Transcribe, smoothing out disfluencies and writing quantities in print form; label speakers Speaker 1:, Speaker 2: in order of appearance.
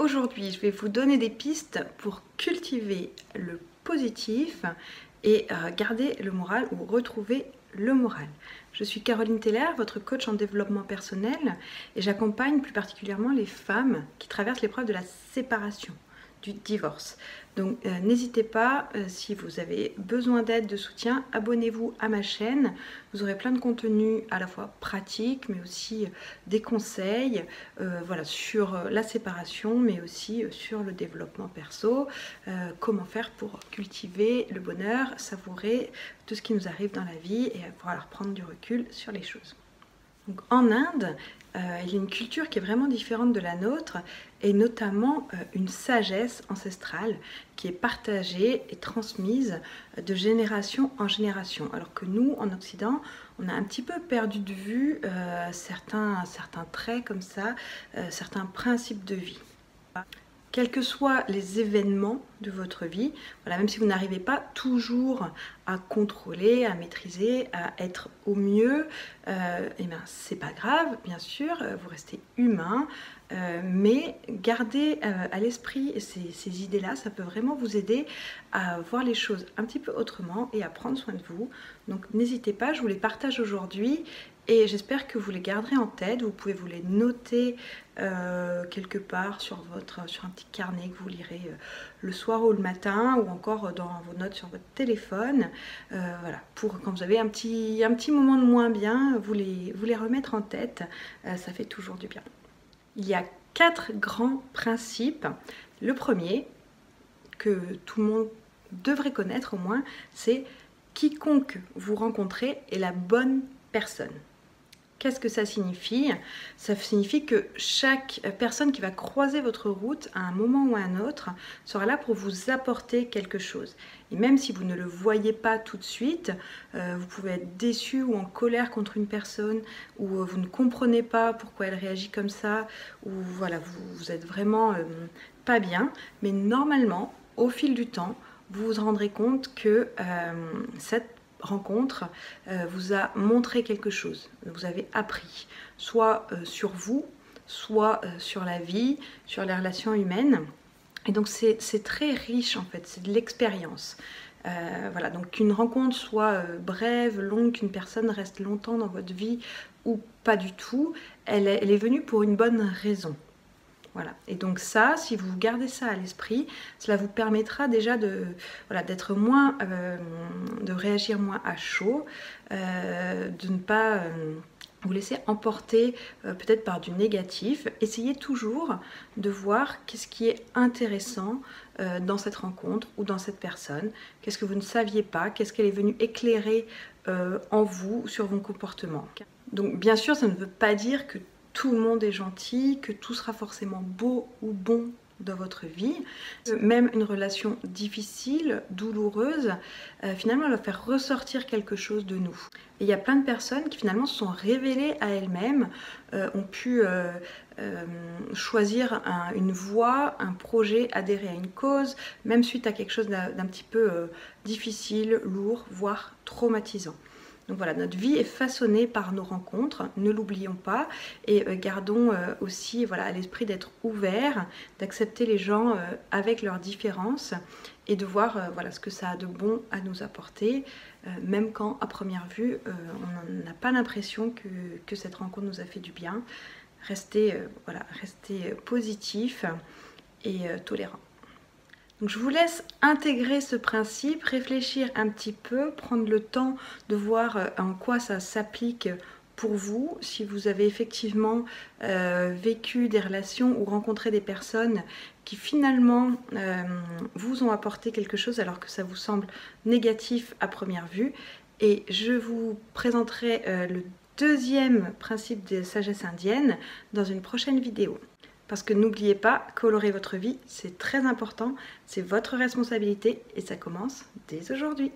Speaker 1: Aujourd'hui, je vais vous donner des pistes pour cultiver le positif et garder le moral ou retrouver le moral. Je suis Caroline Teller, votre coach en développement personnel et j'accompagne plus particulièrement les femmes qui traversent l'épreuve de la séparation, du divorce. Donc n'hésitez pas, si vous avez besoin d'aide, de soutien, abonnez-vous à ma chaîne. Vous aurez plein de contenus à la fois pratiques, mais aussi des conseils voilà, sur la séparation, mais aussi sur le développement perso, comment faire pour cultiver le bonheur, savourer tout ce qui nous arrive dans la vie et voilà, prendre du recul sur les choses. Donc, en Inde, il y a une culture qui est vraiment différente de la nôtre et notamment une sagesse ancestrale qui est partagée et transmise de génération en génération. Alors que nous, en Occident, on a un petit peu perdu de vue certains traits comme ça, certains principes de vie. Quels que soient les événements de votre vie, voilà, même si vous n'arrivez pas toujours à contrôler, à maîtriser, à être au mieux, et ben, c'est pas grave, bien sûr, vous restez humain, mais gardez à l'esprit ces idées-là, ça peut vraiment vous aider à voir les choses un petit peu autrement et à prendre soin de vous. Donc n'hésitez pas, je vous les partage aujourd'hui. Et j'espère que vous les garderez en tête. Vous pouvez vous les noter quelque part sur un petit carnet que vous lirez le soir ou le matin, ou encore dans vos notes sur votre téléphone. Voilà, pour quand vous avez un petit moment de moins bien, vous les remettre en tête. Ça fait toujours du bien. Il y a 4 grands principes. Le premier, que tout le monde devrait connaître au moins, c'est quiconque vous rencontrez est la bonne personne. Qu'est-ce que ça signifie? Ça signifie que chaque personne qui va croiser votre route à un moment ou à un autre sera là pour vous apporter quelque chose. Et même si vous ne le voyez pas tout de suite, vous pouvez être déçu ou en colère contre une personne, ou vous ne comprenez pas pourquoi elle réagit comme ça, ou voilà, vous êtes vraiment pas bien. Mais normalement, au fil du temps, vous vous rendrez compte que cette rencontre vous a montré quelque chose, vous avez appris, soit sur vous, soit sur la vie, sur les relations humaines. Et donc c'est très riche en fait, c'est de l'expérience. Voilà, donc qu'une rencontre soit brève, longue, qu'une personne reste longtemps dans votre vie ou pas du tout, elle est venue pour une bonne raison. Voilà. Et donc ça, si vous gardez ça à l'esprit, cela vous permettra déjà d'être moins, de réagir moins à chaud, de ne pas vous laisser emporter peut-être par du négatif. Essayez toujours de voir qu'est-ce qui est intéressant dans cette rencontre ou dans cette personne, qu'est-ce que vous ne saviez pas, qu'est-ce qu'elle est venue éclairer en vous sur vos comportements. Donc bien sûr, ça ne veut pas dire que tout le monde est gentil, que tout sera forcément beau ou bon dans votre vie. Même une relation difficile, douloureuse, finalement elle va faire ressortir quelque chose de nous. Et il y a plein de personnes qui finalement se sont révélées à elles-mêmes, ont pu choisir une voie, un projet, adhérer à une cause, même suite à quelque chose d'un petit peu difficile, lourd, voire traumatisant. Donc voilà, notre vie est façonnée par nos rencontres, ne l'oublions pas, et gardons aussi voilà, à l'esprit d'être ouvert, d'accepter les gens avec leurs différences et de voir voilà, ce que ça a de bon à nous apporter, même quand à première vue on n'a pas l'impression que cette rencontre nous a fait du bien. Restez positif et tolérant. Donc je vous laisse intégrer ce principe, réfléchir un petit peu, prendre le temps de voir en quoi ça s'applique pour vous, si vous avez effectivement vécu des relations ou rencontré des personnes qui finalement vous ont apporté quelque chose alors que ça vous semble négatif à première vue. Et je vous présenterai le deuxième principe de sagesse indienne dans une prochaine vidéo. Parce que n'oubliez pas, colorer votre vie, c'est très important, c'est votre responsabilité et ça commence dès aujourd'hui.